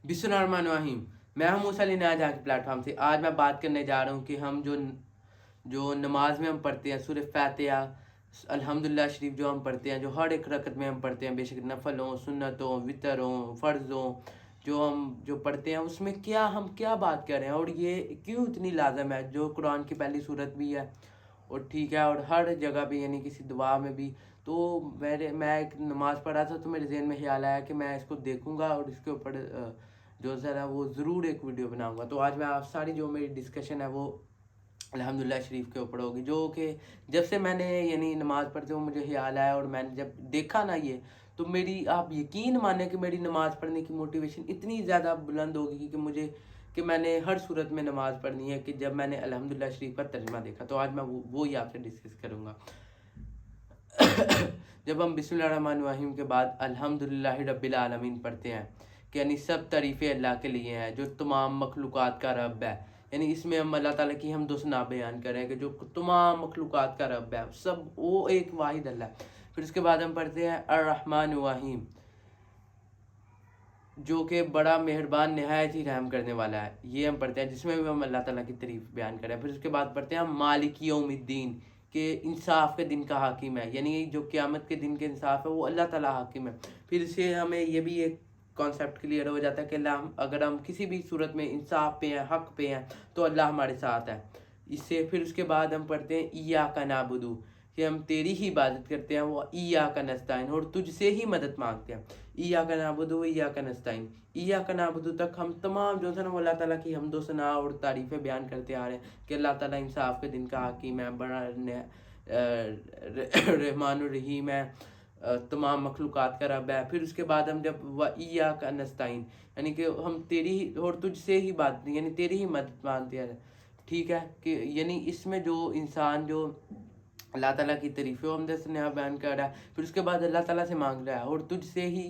बिस्मिल्लाहिर्रहमानिर्रहीम। मैं हूं मूसा अली नया जहाँ के प्लेटफॉर्म से। आज मैं बात करने जा रहा हूं कि हम जो नमाज में हम पढ़ते हैं, सूरह फातिहा, अल्हम्दुलिल्लाह शरीफ जो हम पढ़ते हैं, जो हर एक रकत में हम पढ़ते हैं, बेशक नफल हो, सुन्नत हो, वितर हो, फ़र्ज़ हो, जो हम जो पढ़ते हैं उसमें हम क्या बात कर रहे हैं और ये क्यों इतनी लाजम है। जो कुरान की पहली सूरत भी है और ठीक है, और हर जगह भी यानी किसी दुआ में भी। तो मैं एक नमाज़ पढ़ा था तो मेरे जहन में ख्याल आया कि मैं इसको देखूंगा और इसके ऊपर जो ज़रा वो ज़रूर एक वीडियो बनाऊंगा। तो आज मैं आप सारी जो मेरी डिस्कशन है वो अल्हम्दुलिल्लाह शरीफ के ऊपर होगी। जो कि जब से मैंने यानी नमाज़ पढ़ते हुए मुझे ख्याल आया और मैंने जब देखा ना ये, तो मेरी आप यकीन माने कि मेरी नमाज़ पढ़ने की मोटिवेशन इतनी ज़्यादा बुलंद होगी कि मैंने हर सूरत में नमाज़ पढ़नी है, कि जब मैंने अल्हम्दुलिल्लाह शरीफ का तर्जुमा देखा। तो आज मैं वो ही आपसे डिस्कस करूँगा। जब हम बिस्मिल्लाहिर्रहमानिर्रहीम के बाद अल्हम्दुलिल्लाहि रब्बिल आलमीन पढ़ते हैं, कि यानी सब तारीफ़ें अल्लाह के लिए हैं जो तमाम मखलूक़ात का रब है। यानी इसमें हम अल्लाह ताला की हम दुसना बयान करें कि जो तमाम मखलूक़ात का रब है, सब वो एक वाहिद अल्लाह है। फिर उसके बाद हम पढ़ते हैं अर्रहमानिर्रहीम, जो कि बड़ा मेहरबान नहायत ही रहम करने वाला है। ये हम पढ़ते हैं, जिसमें भी हम अल्लाह ताला की तारीफ़ बयान करें। फिर उसके बाद पढ़ते हैं हम मालिक यौमिद्दीन, के इंसाफ के दिन का हाकिम है, यानी जो क़यामत के दिन के इंसाफ है वो अल्लाह ताला हाकिम है। फिर इससे हमें ये भी एक कॉन्सेप्ट क्लियर हो जाता है कि अगर हम किसी भी सूरत में इंसाफ पे हैं, हक़ पे हैं, तो अल्लाह हमारे साथ है। इससे फिर उसके बाद हम पढ़ते हैं इय्याका नअबुदु, कि हम तेरी ही इबादत करते हैं, वो इय्याका नस्तईन, और तुझसे ही मदद मांगते हैं। इय्याका नअबुदु व इय्याका नस्तईन, इय्याका नअबुदु तक हम तमाम जो है ना वो अल्लाह ताला की हम्दो सना और तारीफ़ें बयान करते आ रहे हैं कि अल्लाह ताला इंसाफ के दिन का हाकिम है, बड़ा रहमानुर रहीम है, तमाम मखलूक़ात का रब है। फिर उसके बाद हम जब व इय्याका नस्तईन, यानी कि हम तेरी ही और तुझसे ही बात यानी तेरी ही मदद मांगते हैं। ठीक है, कि यानी इसमें जो इंसान जो अल्लाह ताला की तारीफ़ें हमदे से नया बयान कर रहा है, फिर उसके बाद अल्लाह ताला से मांग रहा है और तुझसे ही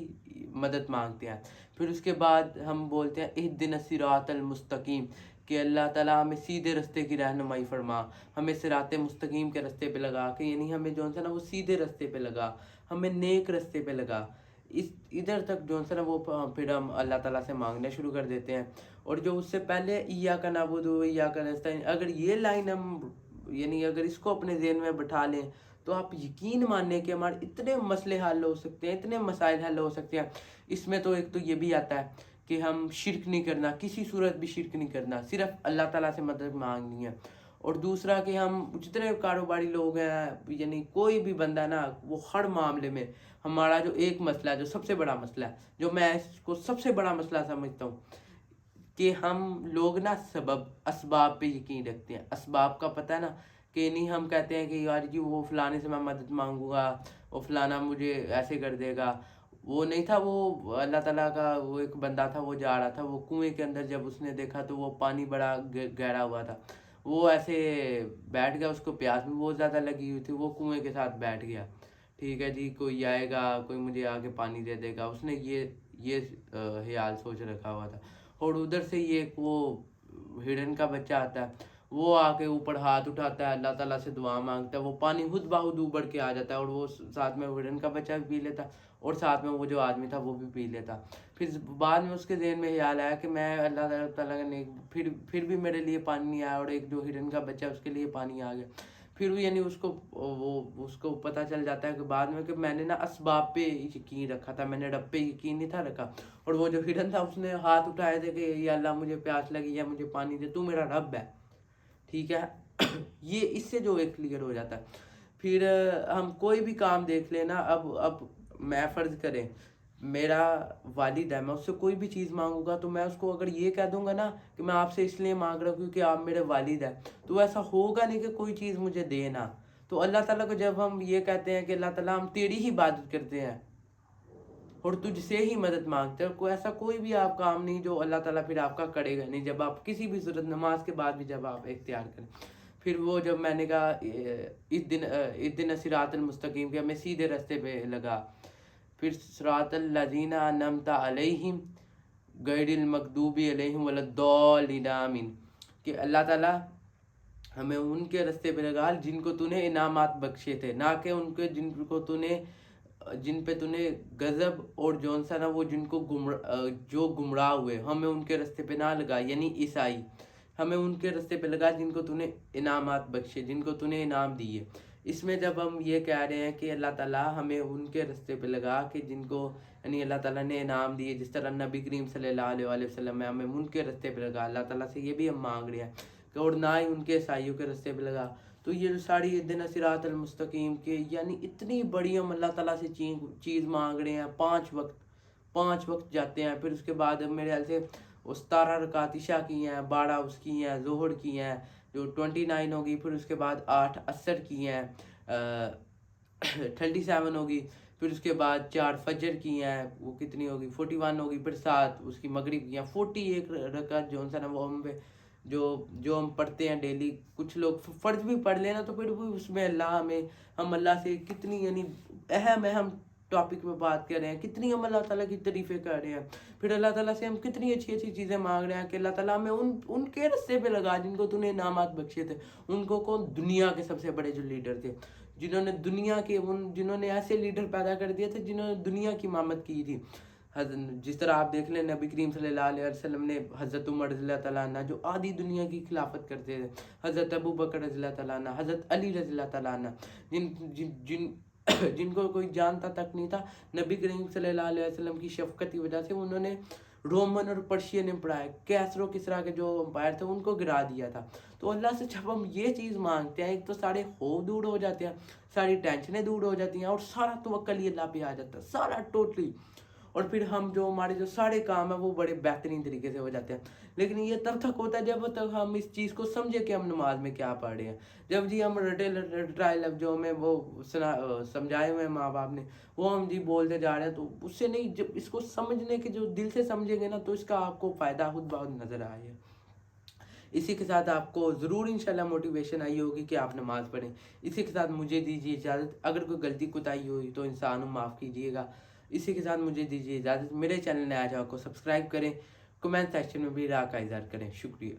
मदद मांगते हैं। फिर उसके बाद हम बोलते हैं इहदिनस सिरातल मुस्तकीम, कि अल्लाह ताला हमें सीधे रास्ते की रहनुमाई फरमा, हमें सिराते मुस्तकीम के रास्ते पे लगा के, यानी हमें जो है ना वो सीधे रास्ते पे लगा, हमें नेक रास्ते पे लगा। इस इधर तक जो है ना वो फिर हम अल्लाह ताला से मांगना शुरू कर देते हैं। और जो उससे पहले इय्याका नअबुदु व इय्याका नस्तईन, अगर ये लाइन हम यानी अगर इसको अपने ज़हन में बिठा लें, तो आप यकीन मानिए कि हमारे इतने मसले हल हो सकते हैं, इतने मसाइल हल हो सकते हैं। इसमें तो एक तो ये भी आता है कि हम शिरक नहीं करना, किसी सूरत भी शिरक नहीं करना, सिर्फ अल्लाह ताला से मदद मांगनी है। और दूसरा कि हम जितने कारोबारी लोग हैं, यानी कोई भी बंदा ना, वो हर मामले में हमारा जो एक मसला है, जो सबसे बड़ा मसला है, जो मैं इसको सबसे बड़ा मसला समझता हूँ, कि हम लोग ना सबब असबाब पे यकीन रखते हैं। असबाब का पता है ना, कि नहीं हम कहते हैं कि यार जी वो फलाने से मैं मदद मांगूंगा, वो फलाना मुझे ऐसे कर देगा। वो नहीं था, वो अल्लाह ताला का वो एक बंदा था, वो जा रहा था वो कुएं के अंदर, जब उसने देखा तो वो पानी बड़ा गहरा हुआ था, वो ऐसे बैठ गया, उसको प्यास भी बहुत ज़्यादा लगी हुई थी, वो कुएं के साथ बैठ गया। ठीक है जी, कोई आएगा, कोई मुझे आके पानी दे देगा, उसने ये ख्याल सोच रखा हुआ था। और उधर से ये एक वो हिरन का बच्चा आता है, वो आके ऊपर हाथ उठाता है, अल्लाह ताला से दुआ मांगता है, वो पानी खुद बाखुद उबड़ के आ जाता है, और वो साथ में हिरन का बच्चा भी पी लेता, और साथ में वो जो आदमी था वो भी पी लेता। फिर बाद में उसके ज़हन में ख्याल आया कि मैं अल्लाह ताला का नेक, फिर भी मेरे लिए पानी नहीं आया, और एक जो हिरन का बच्चा उसके लिए पानी आ गया। फिर भी यानी उसको पता चल जाता है कि बाद में, कि मैंने ना असबाब पे यकीन रखा था, मैंने रब पे यकीन नहीं था रखा। और वो जो हिरन था उसने हाथ उठाए थे कि या अल्लाह मुझे प्यास लगी है, मुझे पानी दे, तू मेरा रब है। ठीक है। ये इससे जो एक क्लियर हो जाता है। फिर हम कोई भी काम देख लेना, अब मैं फ़र्ज़ करें मेरा वालिद है, मैं उससे कोई भी चीज़ मांगूंगा, तो मैं उसको अगर ये कह दूंगा ना कि मैं आपसे इसलिए मांग रहा हूँ क्योंकि आप मेरे वालिद हैं, तो ऐसा होगा नहीं कि कोई चीज़ मुझे देना। तो अल्लाह ताला को जब हम ये कहते हैं कि अल्लाह ताला हम तेरी ही इबादत करते हैं और तुझसे ही मदद मांगते हैं, कोई ऐसा कोई भी आप काम नहीं जो अल्लाह ताला फिर आपका करेगा नहीं, जब आप किसी भी सूरत नमाज के बाद भी जब आप इख्तियार करें। फिर वो जब मैंने कहा इस दिन सिरातल मुस्तकीम, के हमें सीधे रास्ते पे लगा। फिर सिरातल लजीना अनअमता अलैहिम गैरिल मगदूबी अलैहिम वलद्दालिन आमीन, कि अल्लाह ताला हमें उनके रास्ते पे लगा जिनको तूने इनामात बख्शे थे, ना कि उनके जिनको तूने جن پہ تُنے غضب اور جون سا نا وہ جن کو جو گمراہ ہوئے ہمیں ان کے رستے پہ نہ لگا، یعنی عیسائی ہمیں ان کے رستے پہ لگا جن کو تُنے انعامات بخشے، جن کو تُنے انعام دیے۔ اس میں جب ہم یہ کہہ رہے ہیں کہ اللہ تعالیٰ ہمیں ان کے رستے پہ لگا کہ جن کو یعنی اللہ تعالیٰ نے انعام دیے، جس طرح نبی کریم صلی اللہ علیہ وآلہ وسلم ہے، ہمیں ان کے رستے پہ لگا، اللہ تعالیٰ سے یہ بھی ہم مانگ رہے ہیں کہ اور نہ ہی ان کے عیسائیوں کے رستے پہ لگا۔ تو یہ جو ساری اہدنا صراط المستقیم کے یعنی اتنی بڑی ہم اللہ تعالیٰ سے چیز مانگ رہے ہیں، 5 وقت جاتے ہیں، پھر اس کے بعد میرے خیال سے 17 رکعت عشاء کی ہیں، 12 اس کی ہیں، ظہر کی ہیں جو 29 ہوگی، پھر اس کے بعد 8 عصر کی ہیں 37 ہوگی، پھر اس کے بعد 4 فجر کی ہیں، وہ کتنی ہوگی 41 ہوگی، پھر 7 اس کی مغرب کی ہیں، 41 رکعت جو ہے نا وہ ہم پہ جو ہم پڑھتے ہیں ڈیلی۔ کچھ لوگ فرض بھی پڑھ لینا تو پھر بھی اس میں ہم اللہ سے کتنی یعنی اہم ٹاپک پہ بات کر رہے ہیں، کتنی ہم اللہ تعالیٰ کی تعریفیں کر رہے ہیں، پھر اللہ تعالیٰ سے ہم کتنی اچھی چیزیں مانگ رہے ہیں کہ اللہ تعالیٰ ہمیں ان کے رستے پہ لگا جن کو نے انعامات بخشے تھے۔ ان کو کون؟ دنیا کے سب سے بڑے جو لیڈر تھے، جنہوں نے ایسے لیڈر پیدا کر دیے تھے جنہوں نے دنیا کی امامت کی تھی۔ جس طرح آپ دیکھ لیں نبی کریم صلی اللہ علیہ وسلم نے حضرت عمر رضی اللہ تعالیٰ عنہ جو آدھی دنیا کی خلافت کرتے تھے، حضرت ابو بکر رضی اللہ تعالیٰ عنہ، حضرت علی رضی اللہ تعالیٰ عنہ، جن کو کوئی جانتا تک نہیں تھا، نبی کریم صلی اللہ علیہ وسلم کی شفقت کی وجہ سے انہوں نے رومن اور پرشین امپائر، کیسر و کسرا کے جو امپائر تھے ان کو گرا دیا تھا۔ تو اللہ سے جب ہم یہ چیز مانگتے ہیں، ایک تو سارے خوف دور ہو جاتے ہیں، ساری ٹینشنیں دور ہو جاتی ہیں، اور سارا توکل ہی اللہ پہ آ جاتا ہے، سارا ٹوٹلی، اور پھر ہم ہمارے جو سارے کام ہیں وہ بڑے بہترین طریقے سے ہو جاتے ہیں۔ لیکن یہ تب تک ہوتا ہے جب تک ہم اس چیز کو سمجھے کہ ہم نماز میں کیا پڑھ رہے ہیں۔ جب ہم رٹائے لفظ جو ہمیں وہ سمجھائے ہوئے ماں باپ نے وہ ہم بولتے جا رہے ہیں، تو اس سے نہیں، جب اس کو سمجھنے کے جو دل سے سمجھیں گے نا تو اس کا آپ کو فائدہ خود بخود نظر آئے گا۔ اسی کے ساتھ آپ کو ضرور انشاءاللہ موٹیویشن آئی ہوگی کہ آپ نماز پڑھیں۔ اسی کے ساتھ مجھے دیجیے اجازت، اگر کوئی غلطی کوتاہی ہوئی تو انسان معاف کیجیے گا۔ اسی کے ساتھ مجھے دیجیے اجازت، میرے چینل نیا جاؤ کو سبسکرائب کریں، کمنٹ سیکشن میں بھی رائے کا اظہار کریں۔ شکریہ۔